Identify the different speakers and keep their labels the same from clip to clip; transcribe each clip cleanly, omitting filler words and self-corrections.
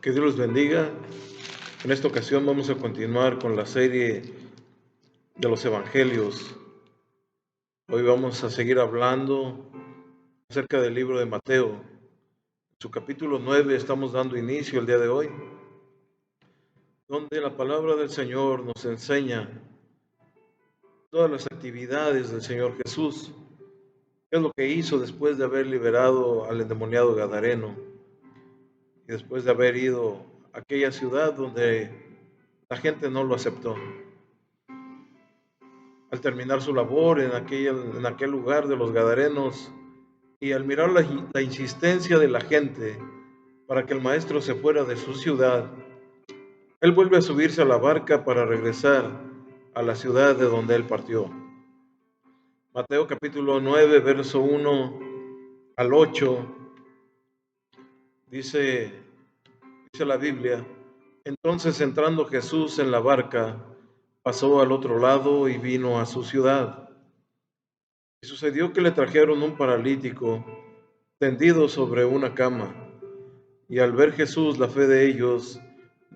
Speaker 1: Que Dios los bendiga. En esta ocasión vamos a continuar con la serie de los Evangelios. Hoy vamos a seguir hablando acerca del libro de Mateo. En su capítulo 9 estamos dando inicio el día de hoy, donde la palabra del Señor nos enseña todas las actividades del Señor Jesús. ¿Qué es lo que hizo después de haber liberado al endemoniado gadareno y después de haber ido a aquella ciudad donde la gente no lo aceptó? Al terminar su labor en aquel lugar de los Gadarenos y al mirar la insistencia de la gente para que el maestro se fuera de su ciudad, él vuelve a subirse a la barca para regresar a la ciudad de donde él partió. Mateo capítulo 9, verso 1 al 8, dice la Biblia: entonces entrando Jesús en la barca, pasó al otro lado y vino a su ciudad. Y sucedió que le trajeron un paralítico tendido sobre una cama. Y al ver Jesús la fe de ellos,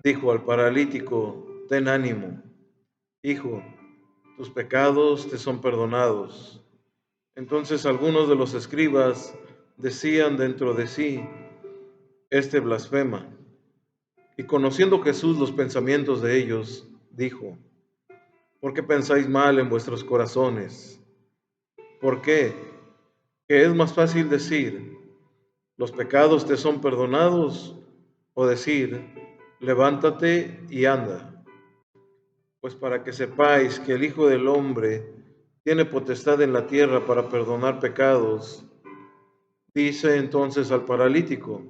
Speaker 1: dijo al paralítico: ten ánimo, hijo, tus pecados te son perdonados. Entonces algunos de los escribas decían dentro de sí: este blasfema. Y conociendo Jesús los pensamientos de ellos, dijo: ¿por qué pensáis mal en vuestros corazones? ¿Por qué? ¿Que es más fácil decir: los pecados te son perdonados, o decir: levántate y anda? Pues para que sepáis que el Hijo del Hombre tiene potestad en la tierra para perdonar pecados, dice entonces al paralítico: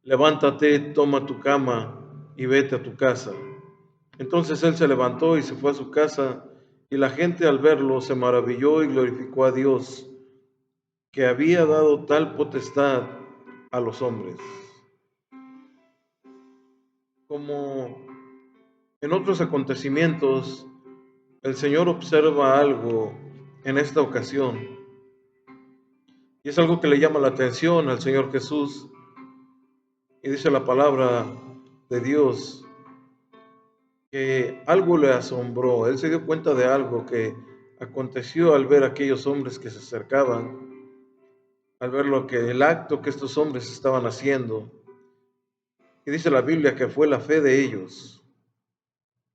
Speaker 1: levántate, toma tu cama y vete a tu casa. Entonces él se levantó y se fue a su casa, y la gente al verlo se maravilló y glorificó a Dios, que había dado tal potestad a los hombres. Como en otros acontecimientos, el Señor observa algo en esta ocasión, y es algo que le llama la atención al Señor Jesús. Y dice la palabra de Dios que algo le asombró. Él se dio cuenta de algo que aconteció al ver a aquellos hombres que se acercaban, al ver el acto que estos hombres estaban haciendo. Y dice la Biblia que fue la fe de ellos.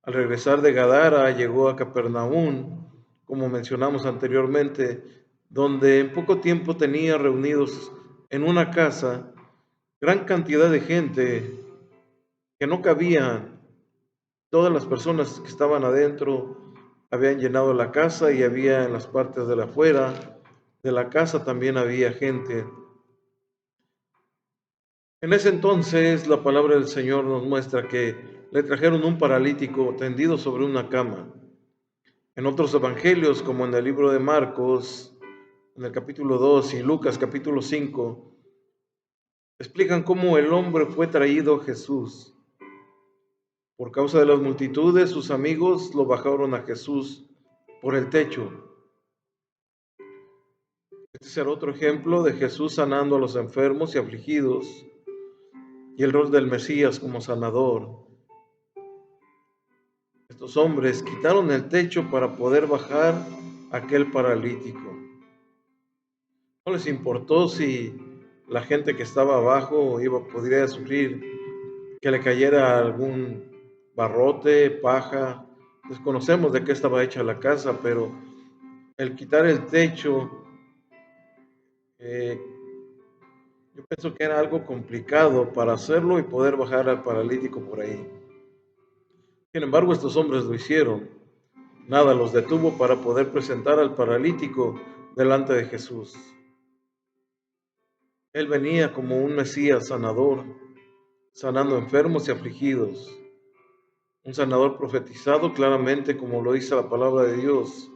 Speaker 1: Al regresar de Gadara, llegó a Capernaum, como mencionamos anteriormente, donde en poco tiempo tenía reunidos en una casa gran cantidad de gente que no cabían. Todas las personas que estaban adentro habían llenado la casa, y había en las partes de afuera de la casa también había gente. En ese entonces la palabra del Señor nos muestra que le trajeron un paralítico tendido sobre una cama. En otros evangelios, como en el libro de Marcos, en el capítulo 2, y Lucas capítulo 5, explican cómo el hombre fue traído a Jesús. Por causa de las multitudes, sus amigos lo bajaron a Jesús por el techo. Este será otro ejemplo de Jesús sanando a los enfermos y afligidos, y el rol del Mesías como sanador. Estos hombres quitaron el techo para poder bajar a aquel paralítico. No les importó si la gente que estaba abajo podría sufrir que le cayera algún barrote, paja. Desconocemos de qué estaba hecha la casa, pero el quitar el techo, yo pienso que era algo complicado para hacerlo y poder bajar al paralítico por ahí. Sin embargo, estos hombres lo hicieron. Nada los detuvo para poder presentar al paralítico delante de Jesús. Él venía como un Mesías sanador, sanando enfermos y afligidos. Un sanador profetizado claramente, como lo dice la palabra de Dios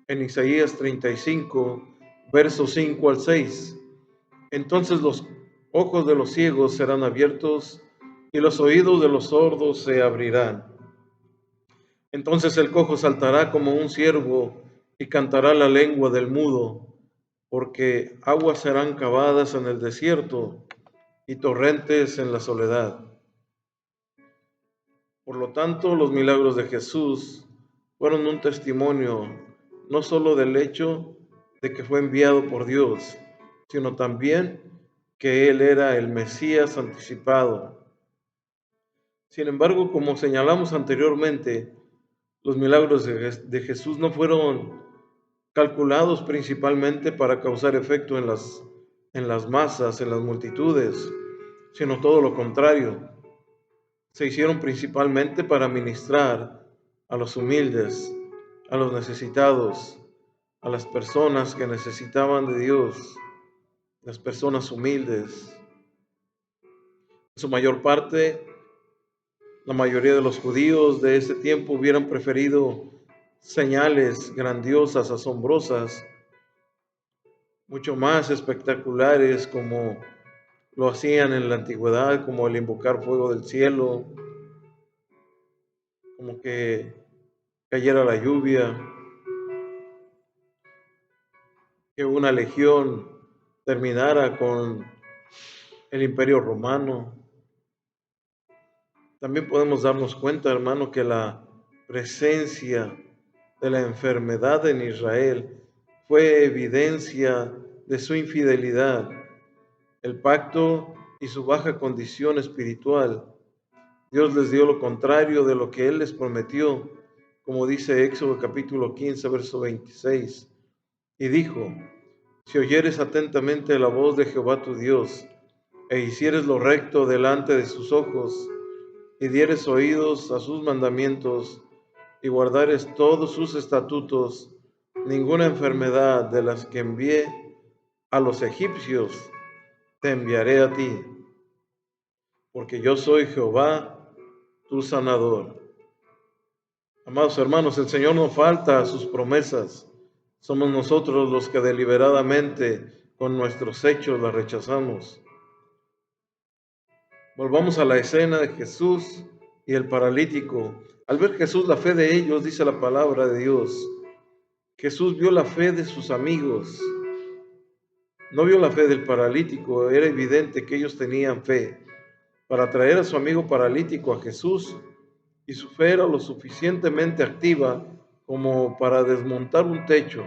Speaker 1: en Isaías 35, versos 5 al 6. Entonces los ojos de los ciegos serán abiertos y los oídos de los sordos se abrirán. Entonces el cojo saltará como un ciervo y cantará la lengua del mudo, porque aguas serán cavadas en el desierto y torrentes en la soledad. Por lo tanto, los milagros de Jesús fueron un testimonio no solo del hecho de que fue enviado por Dios, sino también que Él era el Mesías anticipado. Sin embargo, como señalamos anteriormente, los milagros de Jesús no fueron calculados principalmente para causar efecto en las masas, en las multitudes, sino todo lo contrario. Se hicieron principalmente para ministrar a los humildes, a los necesitados, a las personas que necesitaban de Dios, las personas humildes. En su mayor parte, la mayoría de los judíos de ese tiempo hubieran preferido señales grandiosas, asombrosas, mucho más espectaculares como lo hacían en la antigüedad, como el invocar fuego del cielo, como que cayera la lluvia, que una legión terminara con el Imperio Romano. También podemos darnos cuenta, hermano, que la presencia de la enfermedad en Israel fue evidencia de su infidelidad, el pacto y su baja condición espiritual. Dios les dio lo contrario de lo que Él les prometió, como dice Éxodo capítulo 15, verso 26. Y dijo: si oyeres atentamente la voz de Jehová tu Dios, e hicieres lo recto delante de sus ojos, y dieres oídos a sus mandamientos, y guardares todos sus estatutos, ninguna enfermedad de las que envié a los egipcios te enviaré a ti, porque yo soy Jehová, tu sanador. Amados hermanos, el Señor no falta a sus promesas. Somos nosotros los que deliberadamente con nuestros hechos las rechazamos. Volvamos a la escena de Jesús y el paralítico. Al ver Jesús la fe de ellos, dice la palabra de Dios, Jesús vio la fe de sus amigos, no vio la fe del paralítico. Era evidente que ellos tenían fe para traer a su amigo paralítico a Jesús, y su fe era lo suficientemente activa como para desmontar un techo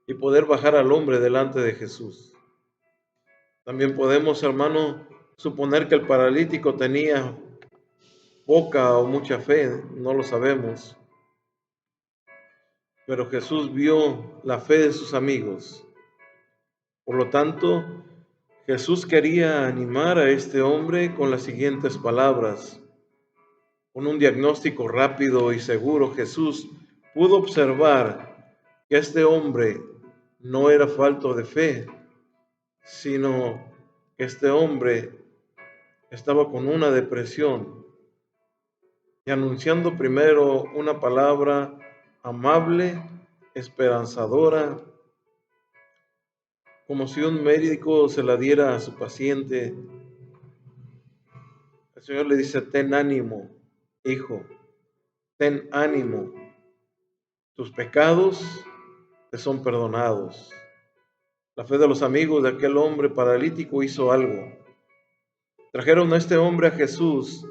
Speaker 1: y poder bajar al hombre delante de Jesús. También podemos, hermano, suponer que el paralítico tenía poca o mucha fe, no lo sabemos, pero Jesús vio la fe de sus amigos. Por lo tanto, Jesús quería animar a este hombre con las siguientes palabras. Con un diagnóstico rápido y seguro, Jesús pudo observar que este hombre no era falto de fe, sino que este hombre estaba con una depresión, y anunciando primero una palabra amable, esperanzadora, como si un médico se la diera a su paciente. El Señor le dice: ten ánimo, hijo, ten ánimo, tus pecados te son perdonados. La fe de los amigos de aquel hombre paralítico hizo algo. Trajeron a este hombre a Jesús,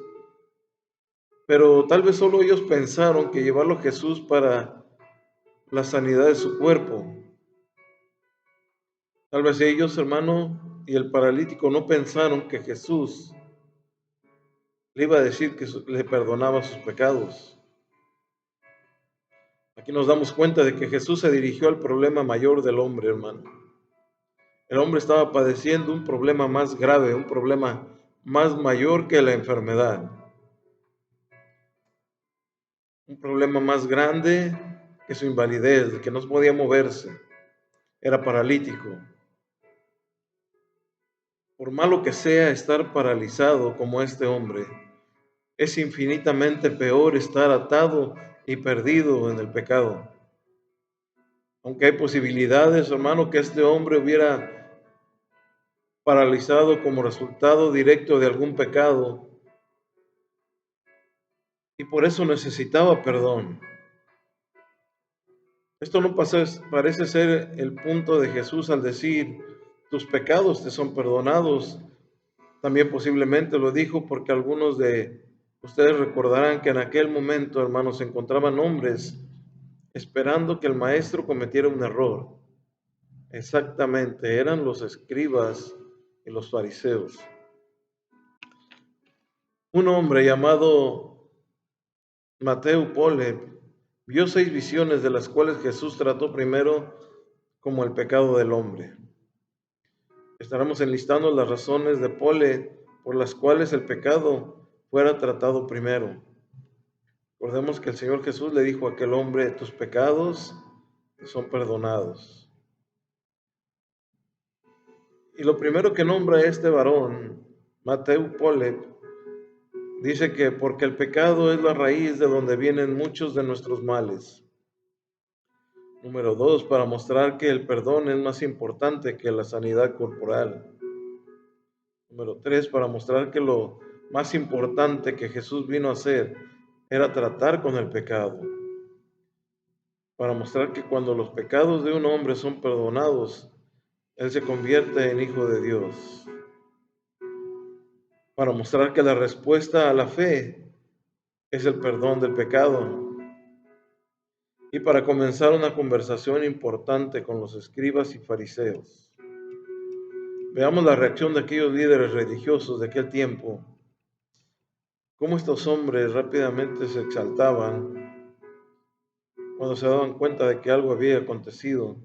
Speaker 1: pero tal vez solo ellos pensaron que llevarlo a Jesús para la sanidad de su cuerpo. Tal vez ellos, hermano, y el paralítico no pensaron que Jesús le iba a decir que le perdonaba sus pecados. Aquí nos damos cuenta de que Jesús se dirigió al problema mayor del hombre, hermano. El hombre estaba padeciendo un problema más grave, un problema más mayor que la enfermedad. Un problema más grande que su invalidez, de que no podía moverse. Era paralítico. Por malo que sea estar paralizado como este hombre, es infinitamente peor estar atado y perdido en el pecado. Aunque hay posibilidades, hermano, que este hombre hubiera paralizado como resultado directo de algún pecado, y por eso necesitaba perdón. Esto no parece ser el punto de Jesús al decir: tus pecados te son perdonados, También posiblemente lo dijo porque algunos de ustedes recordarán que en aquel momento, hermanos, se encontraban hombres esperando que el maestro cometiera un error. Exactamente, eran los escribas y los fariseos. Un hombre llamado Mateo Pole vio 6 visiones de las cuales Jesús trató primero como el pecado del hombre. Estaremos enlistando las razones de Pole por las cuales el pecado fuera tratado primero. Recordemos que el Señor Jesús le dijo a aquel hombre: tus pecados son perdonados. Y lo primero que nombra este varón, Mateo Pole, dice que porque el pecado es la raíz de donde vienen muchos de nuestros males. Número 2, para mostrar que el perdón es más importante que la sanidad corporal. Número 3, para mostrar que lo más importante que Jesús vino a hacer era tratar con el pecado. Para mostrar que cuando los pecados de un hombre son perdonados, él se convierte en hijo de Dios. Para mostrar que la respuesta a la fe es el perdón del pecado. Y para comenzar una conversación importante con los escribas y fariseos. Veamos la reacción de aquellos líderes religiosos de aquel tiempo. Cómo estos hombres rápidamente se exaltaban cuando se daban cuenta de que algo había acontecido.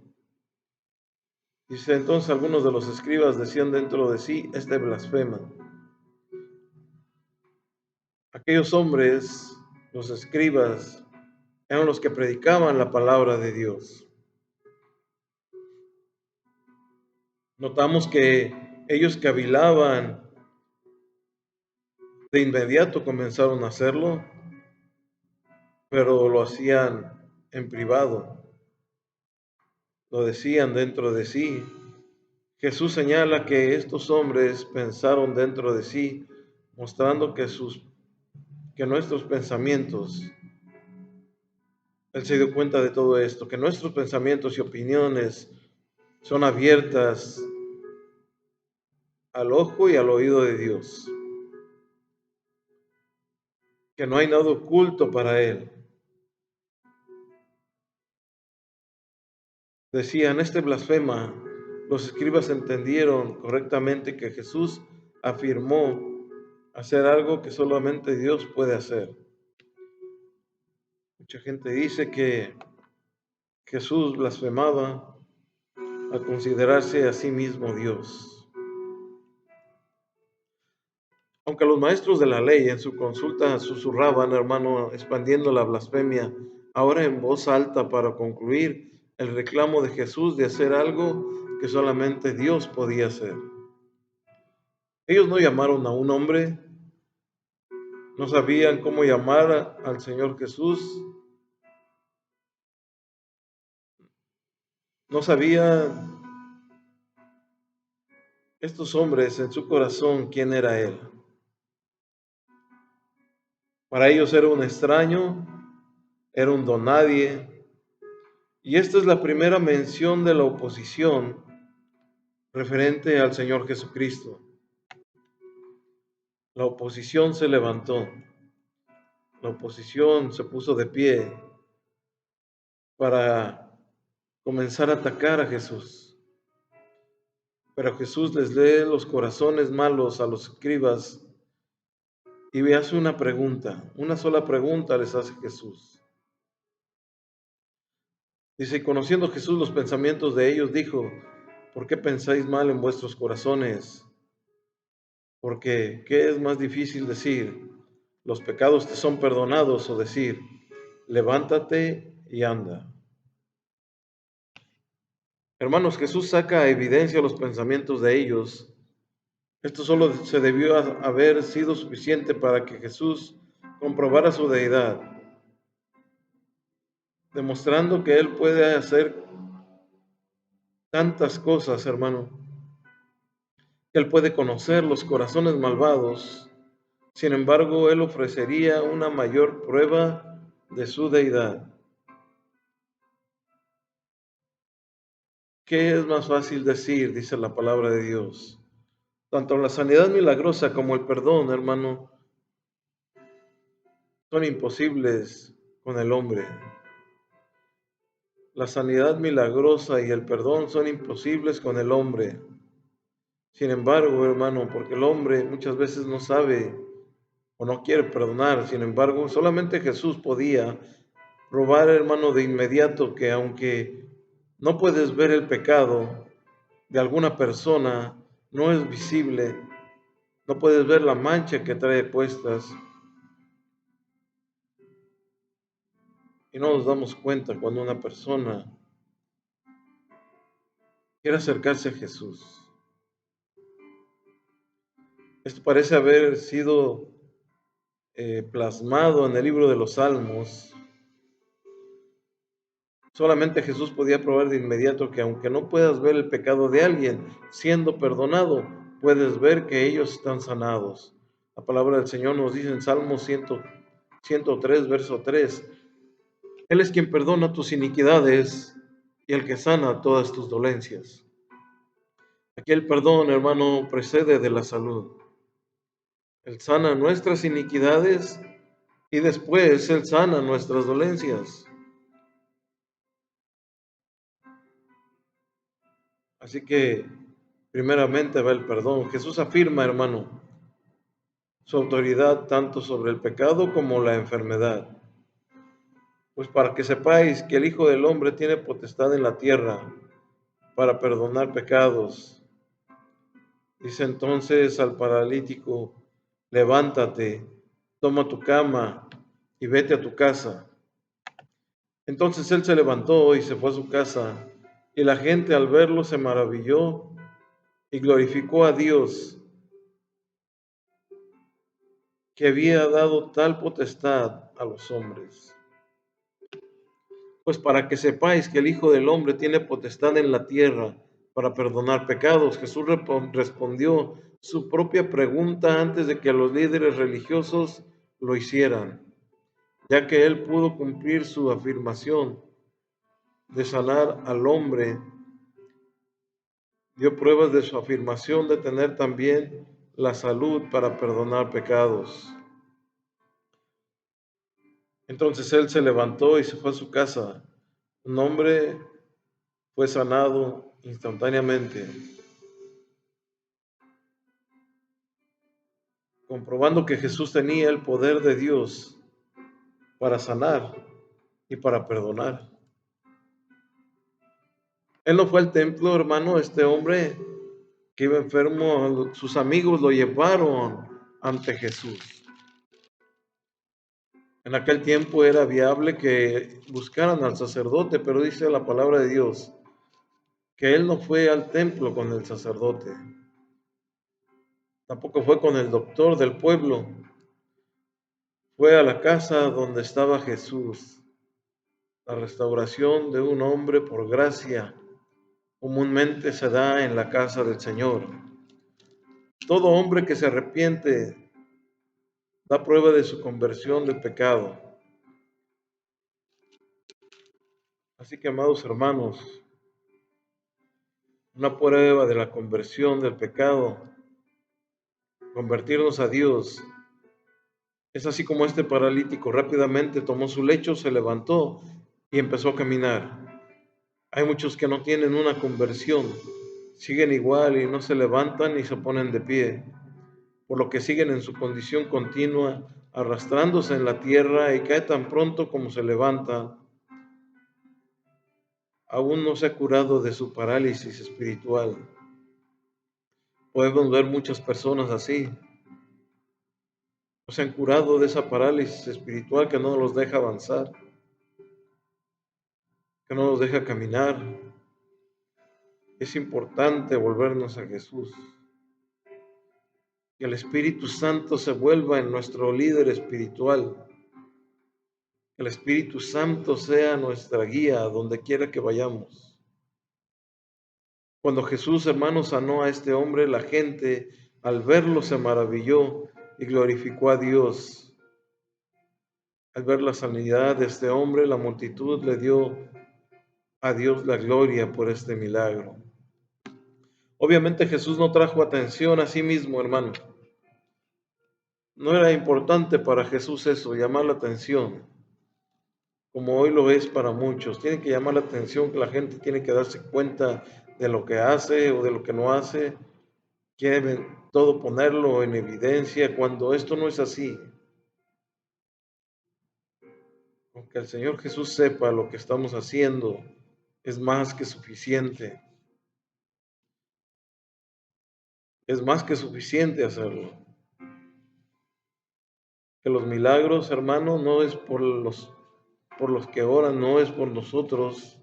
Speaker 1: Dice, entonces algunos de los escribas decían dentro de sí: este blasfema. Aquellos hombres, los escribas, eran los que predicaban la palabra de Dios. Notamos que ellos cavilaban, de inmediato comenzaron a hacerlo, pero lo hacían en privado, lo decían dentro de sí. Jesús señala que estos hombres pensaron dentro de sí, mostrando que nuestros pensamientos, Él se dio cuenta de todo esto, que nuestros pensamientos y opiniones son abiertas al ojo y al oído de Dios, que no hay nada oculto para Él. Decían, este blasfema. Los escribas entendieron correctamente que Jesús afirmó hacer algo que solamente Dios puede hacer. Mucha gente dice que Jesús blasfemaba al considerarse a sí mismo Dios. Aunque los maestros de la ley en su consulta susurraban, hermano, expandiendo la blasfemia, ahora en voz alta para concluir el reclamo de Jesús de hacer algo que solamente Dios podía hacer. Ellos no llamaron a un hombre, no sabían cómo llamar al Señor Jesús, no sabían estos hombres en su corazón quién era Él. Para ellos era un extraño, era un don nadie. Y esta es la primera mención de la oposición referente al Señor Jesucristo. La oposición se levantó, la oposición se puso de pie para comenzar a atacar a Jesús. Pero Jesús les lee los corazones malos a los escribas y le hace una pregunta, una sola pregunta les hace Jesús. Dice, conociendo Jesús los pensamientos de ellos, dijo, ¿por qué pensáis mal en vuestros corazones? Porque, ¿qué es más difícil decir? Los pecados te son perdonados, o decir, levántate y anda. Hermanos, Jesús saca a evidencia los pensamientos de ellos. Esto solo se debió haber sido suficiente para que Jesús comprobara su deidad, demostrando que Él puede hacer tantas cosas, hermano. Él puede conocer los corazones malvados. Sin embargo, Él ofrecería una mayor prueba de su deidad. ¿Qué es más fácil decir? Dice la palabra de Dios. Tanto la sanidad milagrosa como el perdón, hermano, son imposibles con el hombre. La sanidad milagrosa y el perdón son imposibles con el hombre. Sin embargo, hermano, porque el hombre muchas veces no sabe o no quiere perdonar, sin embargo, solamente Jesús podía probar, hermano, de inmediato que aunque no puedes ver el pecado de alguna persona, no es visible, no puedes ver la mancha que trae puestas y no nos damos cuenta cuando una persona quiere acercarse a Jesús. Esto parece haber sido plasmado en el libro de los Salmos. Solamente Jesús podía probar de inmediato que aunque no puedas ver el pecado de alguien siendo perdonado, puedes ver que ellos están sanados. La palabra del Señor nos dice en Salmo 103, verso 3, Él es quien perdona tus iniquidades y el que sana todas tus dolencias. Aquí el perdón, hermano, precede de la salud. Él sana nuestras iniquidades y después Él sana nuestras dolencias. Así que primeramente va el perdón. Jesús afirma, hermano, su autoridad tanto sobre el pecado como la enfermedad. Pues para que sepáis que el Hijo del Hombre tiene potestad en la tierra para perdonar pecados. Dice entonces al paralítico, levántate, toma tu cama y vete a tu casa. Entonces él se levantó y se fue a su casa, y la gente al verlo se maravilló y glorificó a Dios, que había dado tal potestad a los hombres. Pues para que sepáis que el Hijo del Hombre tiene potestad en la tierra para perdonar pecados, Jesús respondió su propia pregunta antes de que los líderes religiosos lo hicieran, ya que él pudo cumplir su afirmación de sanar al hombre, dio pruebas de su afirmación de tener también la salud para perdonar pecados. Entonces él se levantó y se fue a su casa. Un hombre fue sanado instantáneamente, comprobando que Jesús tenía el poder de Dios para sanar y para perdonar. Él no fue al templo, hermano, este hombre que iba enfermo, sus amigos lo llevaron ante Jesús. En aquel tiempo era viable que buscaran al sacerdote, pero dice la palabra de Dios que él no fue al templo con el sacerdote, tampoco fue con el doctor del pueblo, fue a la casa donde estaba Jesús. La restauración de un hombre por gracia comúnmente se da en la casa del Señor. Todo hombre que se arrepiente da prueba de su conversión del pecado. Así que, amados hermanos, una prueba de la conversión del pecado, convertirnos a Dios, es así como este paralítico rápidamente tomó su lecho, se levantó y empezó a caminar. Hay muchos que no tienen una conversión, siguen igual y no se levantan ni se ponen de pie, por lo que siguen en su condición continua, arrastrándose en la tierra y cae tan pronto como se levanta. Aún no se ha curado de su parálisis espiritual. Podemos ver muchas personas así. No se han curado de esa parálisis espiritual que no los deja avanzar, que no nos deja caminar. Es importante volvernos a Jesús. Que el Espíritu Santo se vuelva en nuestro líder espiritual. Que el Espíritu Santo sea nuestra guía donde quiera que vayamos. Cuando Jesús, hermano, sanó a este hombre, la gente al verlo se maravilló y glorificó a Dios. Al ver la sanidad de este hombre, la multitud le dio a Dios la gloria por este milagro. Obviamente Jesús no trajo atención a sí mismo, hermano. No era importante para Jesús eso, llamar la atención, como hoy lo es para muchos. Tiene que llamar la atención, que la gente tiene que darse cuenta de lo que hace o de lo que no hace. Quieren todo ponerlo en evidencia cuando esto no es así. Aunque el Señor Jesús sepa lo que estamos haciendo, es más que suficiente. Es más que suficiente hacerlo. Que los milagros, hermano, no es por los que oran, no es por nosotros.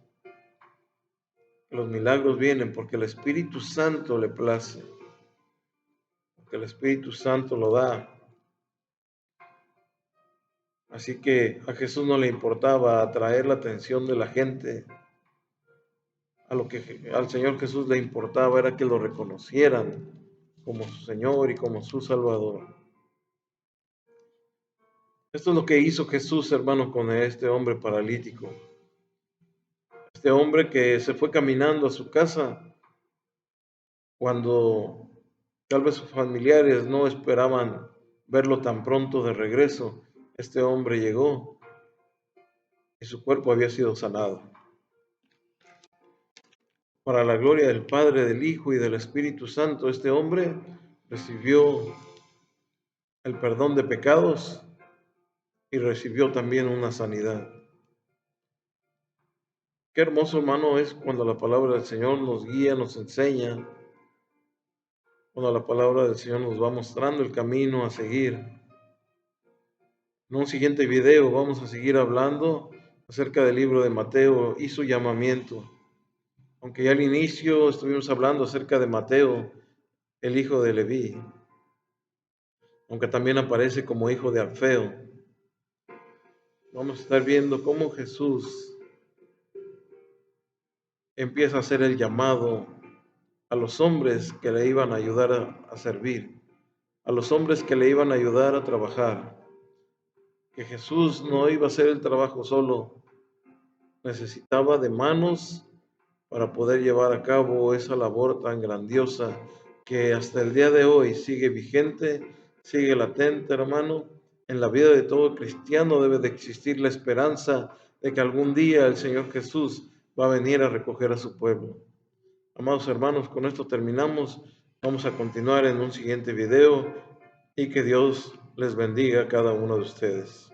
Speaker 1: Los milagros vienen porque el Espíritu Santo le place, porque el Espíritu Santo lo da. Así que a Jesús no le importaba atraer la atención de la gente. A lo que al Señor Jesús le importaba era que lo reconocieran como su Señor y como su Salvador. Esto es lo que hizo Jesús, hermano, con este hombre paralítico. Este hombre que se fue caminando a su casa cuando tal vez sus familiares no esperaban verlo tan pronto de regreso. Este hombre llegó y su cuerpo había sido sanado. Para la gloria del Padre, del Hijo y del Espíritu Santo, este hombre recibió el perdón de pecados y recibió también una sanidad. Qué hermoso, hermano, es cuando la palabra del Señor nos guía, nos enseña, cuando la palabra del Señor nos va mostrando el camino a seguir. En un siguiente video vamos a seguir hablando acerca del libro de Mateo y su llamamiento. Aunque ya al inicio estuvimos hablando acerca de Mateo, el hijo de Leví, aunque también aparece como hijo de Alfeo. Vamos a estar viendo cómo Jesús empieza a hacer el llamado a los hombres que le iban a ayudar a servir, a los hombres que le iban a ayudar a trabajar, que Jesús no iba a hacer el trabajo solo, necesitaba de manos para poder llevar a cabo esa labor tan grandiosa que hasta el día de hoy sigue vigente, sigue latente, hermano. En la vida de todo cristiano debe de existir la esperanza de que algún día el Señor Jesús va a venir a recoger a su pueblo. Amados hermanos, con esto terminamos. Vamos a continuar en un siguiente video y que Dios les bendiga a cada uno de ustedes.